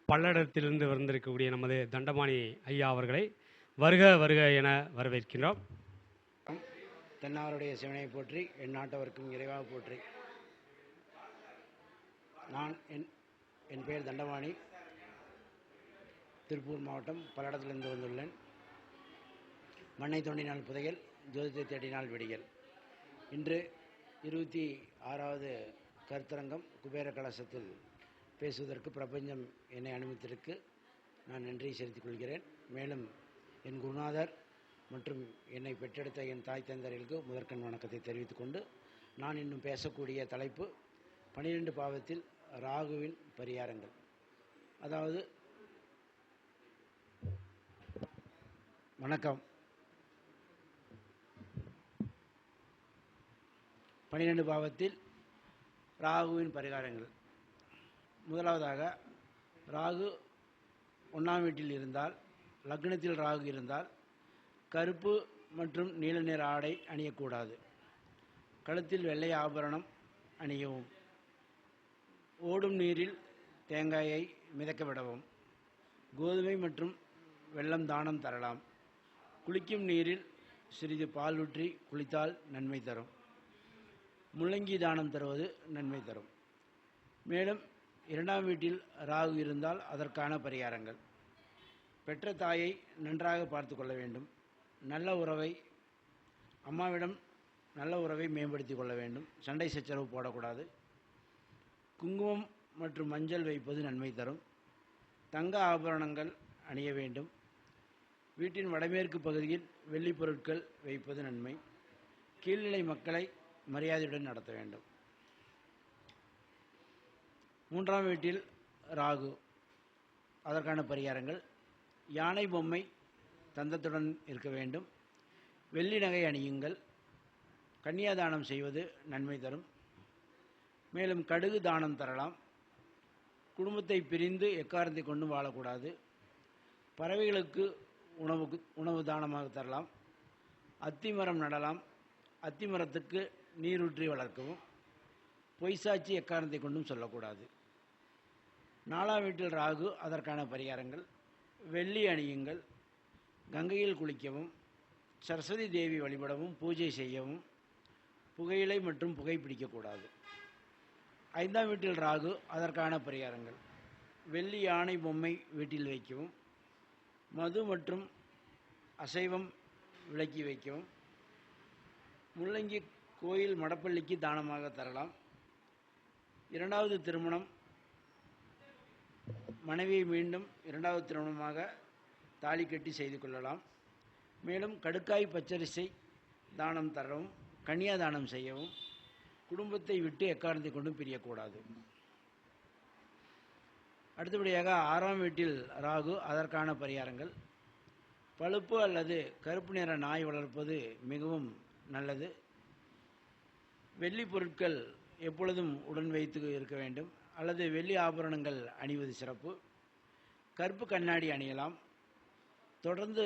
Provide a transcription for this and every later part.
பல்லடத்திலிருந்து வந்திருக்கக்கூடிய நமது தண்டபாணி ஐயா அவர்களை வருக வருக என வரவேற்கின்றோம். தென்னாருடைய சிவனை போற்றி, என் நாட்டவர்க்கும் இறைவாக போற்றி. நான் என் பெயர் தண்டபாணி, திருப்பூர் மாவட்டம் பல்லடத்திலிருந்து வந்துள்ளேன். மண்ணை தோண்டினால் புதையல், ஜோதித்தை தேடினால் விடியல். இன்று 26வது கருத்தரங்கம் குபேர கலசத்தில் பேசுவதற்கு பிரபஞ்சம் என்னை அனுமதித்திற்கு நான் நன்றி செலுத்திக் கொள்கிறேன். மேலும் என் குருநாதர் மற்றும் என்னை பெற்றெடுத்த என் தாய் தந்தையர்களுக்கு முதற்கண் வணக்கத்தை தெரிவித்துக் கொண்டு, நான் இன்னும் பேசக்கூடிய தலைப்பு 12 பாவத்தில் ராகுவின் பரிகாரங்கள். அதாவது, வணக்கம். 12 பாவத்தில் ராகுவின் பரிகாரங்கள். முதலாவதாக, ராகு 1ஆம் வீட்டில் இருந்தால், லக்னத்தில் ராகு இருந்தால் கருப்பு மற்றும் நீல நிற ஆடை அணியக்கூடாது. கழுத்தில் வெள்ளை ஆபரணம் அணியவும். ஓடும் நீரில் தேங்காயை மிதக்க விடவும். கோதுமை மற்றும் வெல்லம் தானம் தரலாம். குளிக்கும் நீரில் சிறிது பால் ஊற்றி குளித்தால் நன்மை தரும். முள்ளங்கி தானம் தருவது நன்மை தரும். மேலும் 2ஆம் வீட்டில் ராகு இருந்தால் அதற்கான பரிகாரங்கள். பெற்ற தாயை நன்றாக பார்த்து கொள்ள வேண்டும். அம்மாவிடம் நல்ல உறவை மேம்படுத்தி கொள்ள வேண்டும். சண்டை சச்சரவு போடக்கூடாது. குங்குமம் மற்றும் மஞ்சள் வைப்பது நன்மை தரும். தங்க ஆபரணங்கள் அணிய வேண்டும். வீட்டின் வடமேற்கு பகுதியில் வெள்ளி பொருட்கள் வைப்பது நன்மை. கீழ்நிலை மக்களை மரியாதையுடன் நடத்த வேண்டும். 3ஆம் வீட்டில் ராகு, அதற்கான பரிகாரங்கள். யானை பொம்மை தந்தத்துடன் இருக்க வேண்டும். வெள்ளி நகை அணியுங்கள். கன்னியாதானம் செய்வது நன்மை தரும். மேலும் கடுகு தானம் தரலாம். குடும்பத்தை பிரிந்து எக்காரணத்தை கொண்டு வாழக்கூடாது. பறவைகளுக்கு உணவு தானமாக தரலாம். அத்திமரம் நடலாம். அத்திமரத்துக்கு நீரூற்றி வளர்க்கவும். பொய்சாட்சி எக்காரணத்தை கொண்டும் சொல்லக்கூடாது. 4ஆம் வீட்டில் ராகு, அதற்கான பரிகாரங்கள். வெள்ளி அணியுங்கள். கங்கையில் குளிக்கவும். சரஸ்வதி தேவி வழிபடவும் பூஜை செய்யவும். புகையிலை மற்றும் புகைப்பிடிக்கக்கூடாது. 5ஆம் வீட்டில் ராகு, அதற்கான பரிகாரங்கள். வெள்ளி யானை பொம்மை வீட்டில் வைக்கவும். மது மற்றும் அசைவம் விலக்கி வைக்கவும். முள்ளங்கி கோயில் மடப்பள்ளிக்கு தானமாக தரலாம். 2வது திருமணம், மனைவியை மீண்டும் 2வது திருமணமாக தாலி கட்டி செய்து கொள்ளலாம். மேலும் கடுக்காய் பச்சரிசை தானம் தரவும். கன்னியாதானம் செய்யவும். குடும்பத்தை விட்டு எக்காரணத்தை கொண்டும் பிரியக்கூடாது. அடுத்தபடியாக 6ஆம் வீட்டில் ராகு, அதற்கான பரிகாரங்கள். பழுப்பு அல்லது கருப்பு நிற நாய் வளர்ப்பது மிகவும் நல்லது. வெள்ளி பொருட்கள் எப்பொழுதும் உடன் வைத்து இருக்க வேண்டும். அல்லது வெள்ளி ஆபரணங்கள் அணிவது சிறப்பு. கருப்பு கண்ணாடி அணியலாம். தொடர்ந்து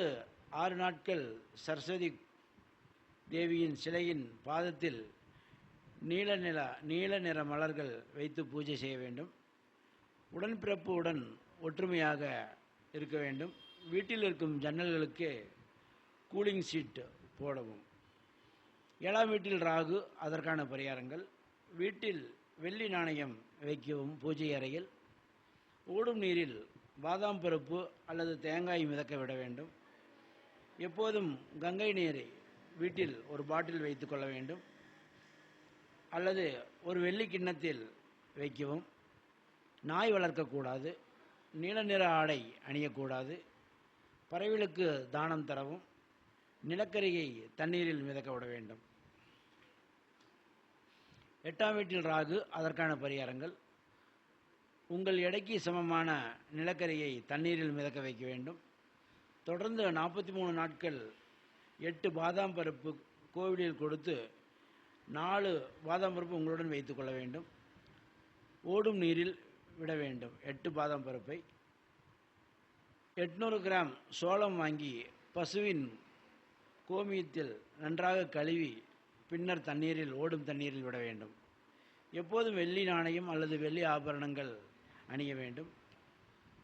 6 நாட்கள் சரஸ்வதி தேவியின் சிலையின் பாதத்தில் நீல நிற மலர்கள் வைத்து பூஜை செய்ய வேண்டும். உடன்பிறப்புடன் ஒற்றுமையாக இருக்க வேண்டும். வீட்டில் இருக்கும் ஜன்னல்களுக்கு கூலிங் சீட் போடவும். 7ஆம் வீட்டில் ராகு, அதற்கான பரிகாரங்கள். வீட்டில் வெள்ளி நாணயம் வைக்கவும். பூஜை அறையில் ஓடும் நீரில் பாதாம் பருப்பு அல்லது தேங்காய் மிதக்க விட வேண்டும். எப்போதும் கங்கை நீரை வீட்டில் ஒரு பாட்டில் வைத்து கொள்ள வேண்டும். அல்லது ஒரு வெள்ளி கிண்ணத்தில் வைக்கவும். நாய் வளர்க்கக்கூடாது. நீல நிற ஆடை அணியக்கூடாது. பறவைகளுக்கு தானம் தரவும். நிலக்கரியை தண்ணீரில் மிதக்க விட வேண்டும். 8ஆம் வீட்டில் ராகு, அதற்கான பரிகாரங்கள். உங்கள் எடைக்கு சமமான நிலக்கரியை தண்ணீரில் மிதக்க வைக்க வேண்டும். தொடர்ந்து 43 நாட்கள் 8 பாதாம் பருப்பு கோவிலில் கொடுத்து 4 பாதாம் பருப்பு உங்களுடன் வைத்துக் கொள்ள வேண்டும். ஓடும் நீரில் விட வேண்டும் 8 பாதாம் பருப்பை. 800 கிராம் சோளம் வாங்கி பசுவின் கோமியத்தில் நன்றாக கழுவி பின்னர் ஓடும் தண்ணீரில் விட வேண்டும். எப்போதும் வெள்ளி நாணயம் அல்லது வெள்ளி ஆபரணங்கள் அணிய வேண்டும்.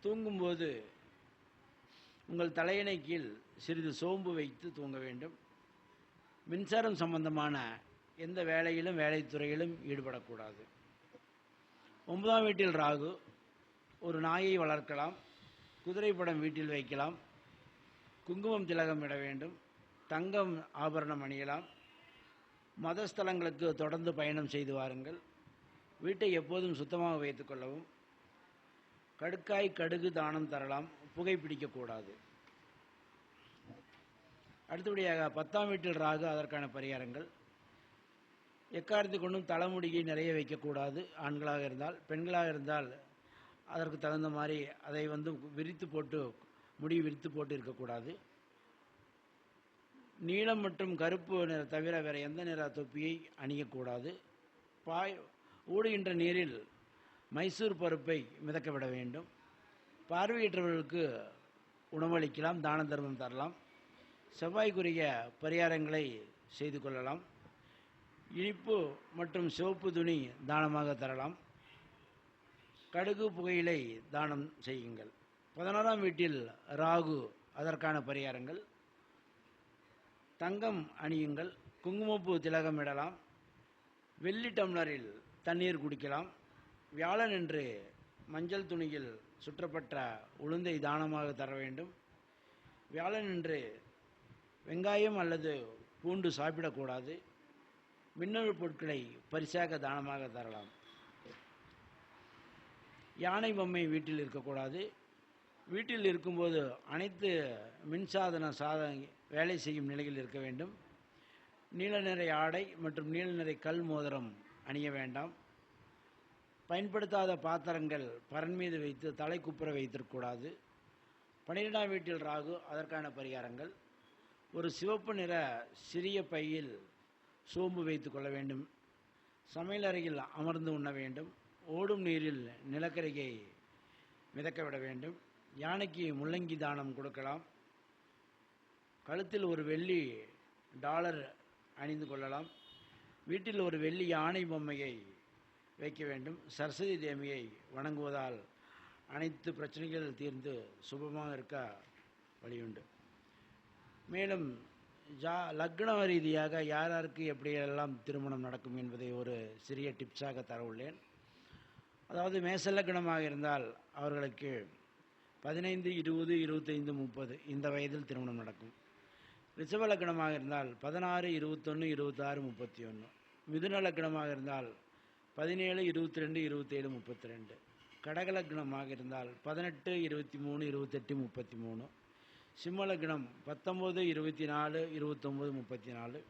தூங்கும்போது உங்கள் தலையணை கீழ் சிறிது சோம்பு வைத்து தூங்க வேண்டும். மின்சாரம் சம்பந்தமான எந்த வேலையிலும் வேலைத்துறையிலும் ஈடுபடக்கூடாது. 9ஆம் வீட்டில் ராகு. ஒரு நாயை வளர்க்கலாம், குதிரை படம் வீட்டில் வைக்கலாம், குங்குமம் திலகம் இட வேண்டும், தங்கம் ஆபரணம் அணியலாம், மதஸ்தலங்களுக்கு தொடர்ந்து பயணம் செய்து வாருங்கள், வீட்டை எப்போதும் சுத்தமாக வைத்துக் கொள்ளவும், கடுக்காய் கடுகு தானம் தரலாம், புகைப்பிடிக்கக்கூடாது. அடுத்தபடியாக 10ஆம் வீட்டில் ராகு, அதற்கான பரிகாரங்கள். எக்காரணத்தை கொண்டும் தலைமுடியை நிறைய வைக்கக்கூடாது. ஆண்களாக இருந்தால், பெண்களாக இருந்தால் அதற்கு தகுந்த மாதிரி அதை விரித்து போட்டு முடி விரித்து போட்டு இருக்கக்கூடாது. நீலம் மற்றும் கருப்பு நிற தவிர வேறு எந்த நிற தொப்பியை அணியக்கூடாது. ஓடுகின்ற நீரில் மைசூர் பருப்பை மிதக்க விட வேண்டும். பார்வையற்றவர்களுக்கு உணவளிக்கலாம், தான தர்மம் தரலாம். செவ்வாய்க்குரிய பரிகாரங்களை செய்து கொள்ளலாம். இனிப்பு மற்றும் சிவப்பு துணி தானமாக தரலாம். கடுகு புகையிலை தானம் செய்யுங்கள். 11ஆம் வீட்டில் ராகு, அதற்கான பரிகாரங்கள். தங்கம் அணியுங்கள், குங்குமப்பூ திலகம் இடலாம், வெள்ளி டம்ளரில் தண்ணீர் குடிக்கலாம். வியாழன் என்று மஞ்சள் துணியில் சுற்றப்பட்ட உளுந்தை தானமாக தர வேண்டும். வியாழன் என்று வெங்காயம் அல்லது பூண்டு சாப்பிடக்கூடாது. மின்னணு பொருட்களை பரிசாக தானமாக தரலாம். யானை பொம்மை வீட்டில் இருக்கக்கூடாது. வீட்டில் இருக்கும்போது அனைத்து மின்சாதன வேலை செய்யும் நிலையில் இருக்க வேண்டும். நீல நிற ஆடை மற்றும் நீல நிற கல் மோதிரம் அணிய வேண்டாம். பயன்படுத்தாத பாத்திரங்கள் பரன் மீது வைத்து தலை குப்புற வைத்திருக்கக்கூடாது. 12ஆம் வீட்டில் ராகு, அதற்கான பரிகாரங்கள். ஒரு சிவப்பு நிற சிறிய பையில் சோம்பு வைத்து கொள்ள வேண்டும். சமையலறையில் அமர்ந்து உண்ண வேண்டும். ஓடும் நீரில் நிலக்கரியை மிதக்க விட வேண்டும். யானைக்கு முள்ளங்கி தானம் கொடுக்கலாம். கழுத்தில் ஒரு வெள்ளி டாலர் அணிந்து கொள்ளலாம். வீட்டில் ஒரு வெள்ளி யானை பொம்மையை வைக்க வேண்டும். சரஸ்வதி தேவியை வணங்குவதால் அனைத்து பிரச்சனைகள் தீர்ந்து சுபமாக இருக்க வழியுண்டு. மேலும் லக்ன ரீதியாக யாருக்கு எப்படியெல்லாம் திருமணம் நடக்கும் என்பதை ஒரு சிறிய டிப்ஸாக தர உள்ளேன். அதாவது மேச லக்னமாக இருந்தால் அவர்களுக்கு 15, 20, 25, 30 இந்த வயதில் திருமணம் நடக்கும். ரிஷப லக்னமாக இருந்தால் 16, 21, 26, 31. மிதுன லக்னமாக இருந்தால் 17, 22, 27, 32. கடக லக்னமாக இருந்தால் 18, 23, 28, 33. சிம்ம லக்னம் 19, 24, 29, 34.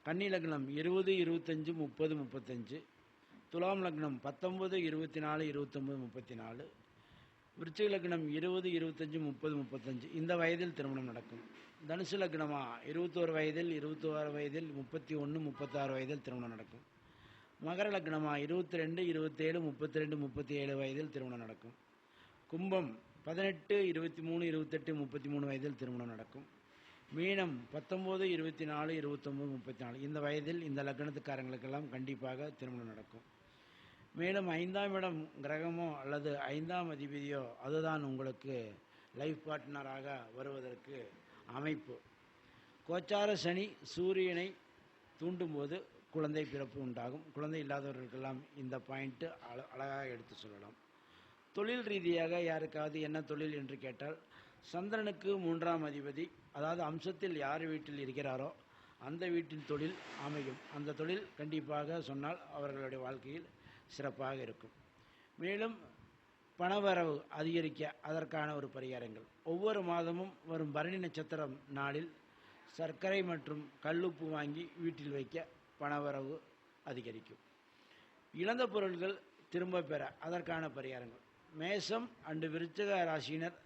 கன்னி லக்னம் 20, 25, 30, 35. துலாம் லக்னம் 19, 24, 29, 34. விருச்சிக லக்னம் 20, 25, 30, 35 இந்த வயதில் திருமணம் நடக்கும். தனுசு லக்னமா 21 வயதில், 26 வயதில், 31, 36 வயதில் திருமணம் நடக்கும். மகர லக்னமா 22, 27, 32, 37 வயதில் திருமணம் நடக்கும். கும்பம் 18, 23, 28, 33 வயதில் திருமணம் நடக்கும். மீனம் 19, 24, 29, 34 இந்த வயதில் இந்த லக்னத்துக்காரங்களுக்கெல்லாம் கண்டிப்பாக திருமணம் நடக்கும். மேலும் 5ஆம் இடம் கிரகமோ அல்லது 5ஆம் அதிபதியோ அதுதான் உங்களுக்கு லைஃப் பார்ட்னராக வருவதற்கு அமைப்பு. கோச்சார சனி சூரியனை தூண்டும்போது குழந்தை பிறப்பு உண்டாகும். குழந்தை இல்லாதவர்களுக்கெல்லாம் இந்த பாயிண்ட்டு அழகாக எடுத்து சொல்லலாம். தொழில் ரீதியாக யாருக்காவது என்ன தொழில் என்று கேட்டால், சந்திரனுக்கு 3ஆம் அதிபதி, அதாவது அம்சத்தில் யார் வீட்டில் இருக்கிறாரோ அந்த வீட்டின் தொழில் அமையும். அந்த தொழில் கண்டிப்பாக சொன்னால் அவர்களுடைய வாழ்க்கையில் சிறப்பாக இருக்கும். மேலும் பணவரவு அதிகரிக்க அதற்கான ஒரு பரிகாரங்கள். ஒவ்வொரு மாதமும் வரும் பரணி நட்சத்திரம் நாளில் சர்க்கரை மற்றும் கல்லுப்பு வாங்கி வீட்டில் வைக்க பணவரவு அதிகரிக்கும். இழந்த பொருட்கள் திரும்ப பெற அதற்கான பரிகாரங்கள். மேசம் அண்டு விருச்சிக ராசியினர்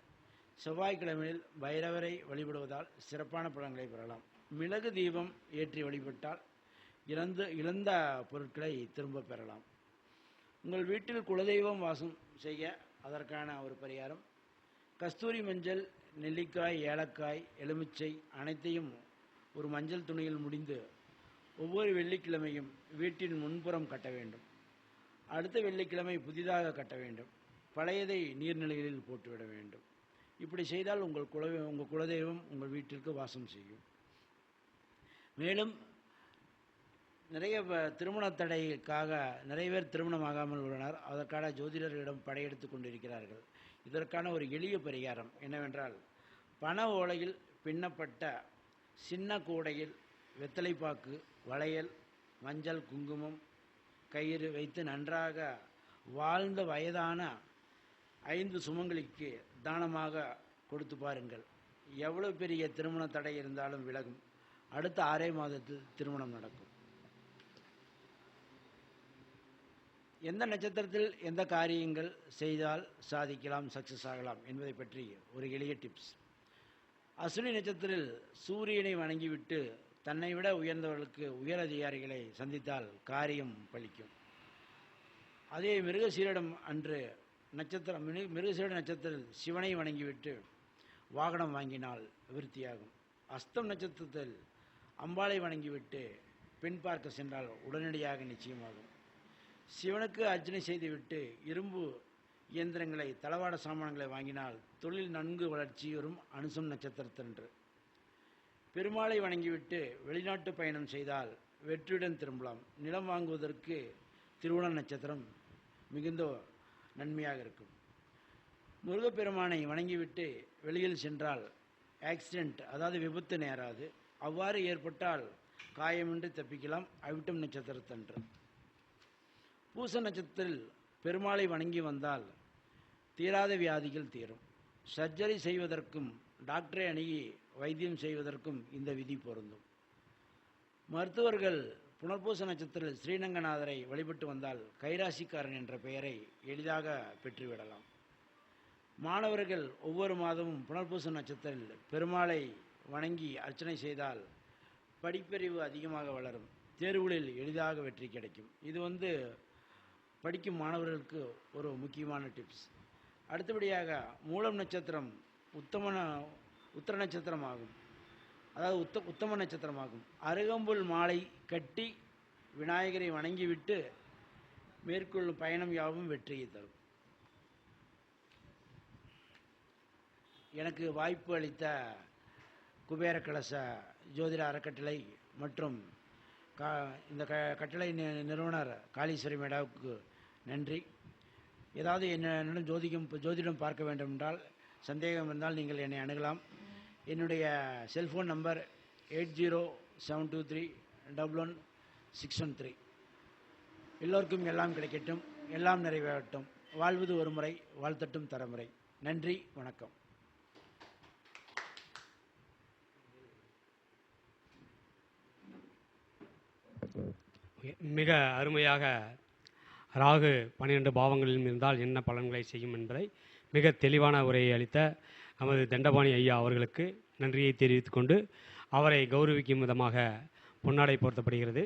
செவ்வாய்க்கிழமையில் பைரவரை வழிபடுவதால் சிறப்பான பலன்களை பெறலாம். மிளகு தீபம் ஏற்றி வழிபட்டால் இழந்த பொருட்களை திரும்ப பெறலாம். உங்கள் வீட்டில் குலதெய்வம் வாசம் செய்ய அதற்கான ஒரு பரிகாரம். கஸ்தூரி மஞ்சள், நெல்லிக்காய், ஏலக்காய், எலுமிச்சை அனைத்தையும் ஒரு மஞ்சள் துணியில் முடிந்து ஒவ்வொரு வெள்ளிக்கிழமையும் வீட்டின் முன்புறம் கட்ட வேண்டும். அடுத்த வெள்ளிக்கிழமை புதிதாக கட்ட வேண்டும். பழையதை நீர்நிலைகளில் போட்டுவிட வேண்டும். இப்படி செய்தால் உங்கள் குலதெய்வம் உங்கள் வீட்டிற்கு வாசம் செய்யும். மேலும் நிறைய திருமண தடைக்காக நிறைய பேர் திருமணமாகாமல் உள்ளனர். அதற்கான ஜோதிடர்களிடம் படையெடுத்து கொண்டிருக்கிறார்கள். இதற்கான ஒரு எளிய பரிகாரம் என்னவென்றால், பண ஓலையில் பின்னப்பட்ட சின்ன கூடையில் வெத்தலைப்பாக்கு, வளையல், மஞ்சள், குங்குமம், கயிறு வைத்து நன்றாக வாழ்ந்த வயதான 5 சுமங்கலிக்கு தானமாக கொடுத்து பாருங்கள். எவ்வளவு பெரிய திருமண தடை இருந்தாலும் விலகும். அடுத்த 6 மாதத்தில் திருமணம் நடக்கும். எந்த நட்சத்திரத்தில் எந்த காரியங்கள் செய்தால் சாதிக்கலாம், சக்சஸ் ஆகலாம் என்பதை பற்றி ஒரு எளிய டிப்ஸ். அஸ்வினி நட்சத்திரத்தில் சூரியனை வணங்கிவிட்டு தன்னை விட உயர்ந்தவர்களுக்கு உயர் அதிகாரிகளை சந்தித்தால் காரியம் பலிக்கும். அதே மிருகசீரிடம் அன்று மிருகசீரிட நட்சத்திரத்தில் சிவனை வணங்கிவிட்டு வாகனம் வாங்கினால் விருத்தியாகும். அஸ்தம் நட்சத்திரத்தில் அம்பாளை வணங்கிவிட்டு பெண் பார்க்க சென்றால் உடனடியாக நிச்சயமாகும். சிவனுக்கு அர்ச்சனை செய்துவிட்டு இரும்பு இயந்திரங்களை, தளவாட சாமான்களை வாங்கினால் தொழில் நன்கு வளர்ச்சி வரும். அனுசம் நட்சத்திரத்தன்று பெருமாளை வணங்கிவிட்டு வெளிநாட்டு பயணம் செய்தால் வெற்றியுடன் திரும்பலாம். நிலம் வாங்குவதற்கு திருவோண நட்சத்திரம் மிகுந்த நன்மையாக இருக்கும். முருகப்பெருமானை வணங்கிவிட்டு வெளியில் சென்றால் ஆக்சிடென்ட், அதாவது விபத்து நேராது. அவ்வாறு ஏற்பட்டால் காயமின்றி தப்பிக்கலாம். அவிட்டம் நட்சத்திரத்தன்று பூச நட்சத்திரத்தில் பெருமாளை வணங்கி வந்தால் தீராத வியாதிகள் தீரும். சர்ஜரி செய்வதற்கும் டாக்டரை அணுகி வைத்தியம் செய்வதற்கும் இந்த விதி பொருந்தும். மருத்துவர்கள் புனர்பூச நட்சத்திரத்தில் ஸ்ரீரங்கநாதரை வழிபட்டு வந்தால் கைராசிக்காரன் என்ற பெயரை எளிதாக பெற்றுவிடலாம். மாணவர்கள் ஒவ்வொரு மாதமும் புனர்பூச நட்சத்திரத்தில் பெருமாளை வணங்கி அர்ச்சனை செய்தால் படிப்பறிவு அதிகமாக வளரும். தேர்வுகளில் எளிதாக வெற்றி கிடைக்கும். இது படிக்கும் மாணவர்களுக்கு ஒரு முக்கியமான டிப்ஸ். அடுத்தபடியாக மூலம் நட்சத்திரம் உத்தர நட்சத்திரமாகும். அதாவது உத்தம நட்சத்திரமாகும். அருகம்புல் மாலை கட்டி விநாயகரை வணங்கிவிட்டு மேற்கொள்ளும் பயணம் யாவும் வெற்றியை தரும். எனக்கு வாய்ப்பு அளித்த குபேர கலச ஜோதிட அறக்கட்டளை மற்றும் இந்த கட்டளை நிறுவனர் காளீஸ்வரி மேடாவுக்கு நன்றி. ஏதாவது என்னிடம் ஜோதிடம் பார்க்க வேண்டும் என்றால், சந்தேகம் இருந்தால் நீங்கள் என்னை அணுகலாம். என்னுடைய செல்ஃபோன் நம்பர் 8072311613. எல்லோருக்கும் எல்லாம் கிடைக்கட்டும், எல்லாம் நிறைவேறட்டும். வாழ்வது ஒரு முறை, வாழ்த்தட்டும் தரமுறை. நன்றி, வணக்கம். மிக அருமையாக ராகு 12 பாவங்களிலும் இருந்தால் என்ன பலன்களை செய்யும் என்பதை மிக தெளிவான உரையை அளித்த நமது தண்டபாணி ஐயா அவர்களுக்கு நன்றியை தெரிவித்துக் கொண்டு அவரை கௌரவிக்கும் விதமாக பொன்னாடை போர்த்தப்படுகிறது.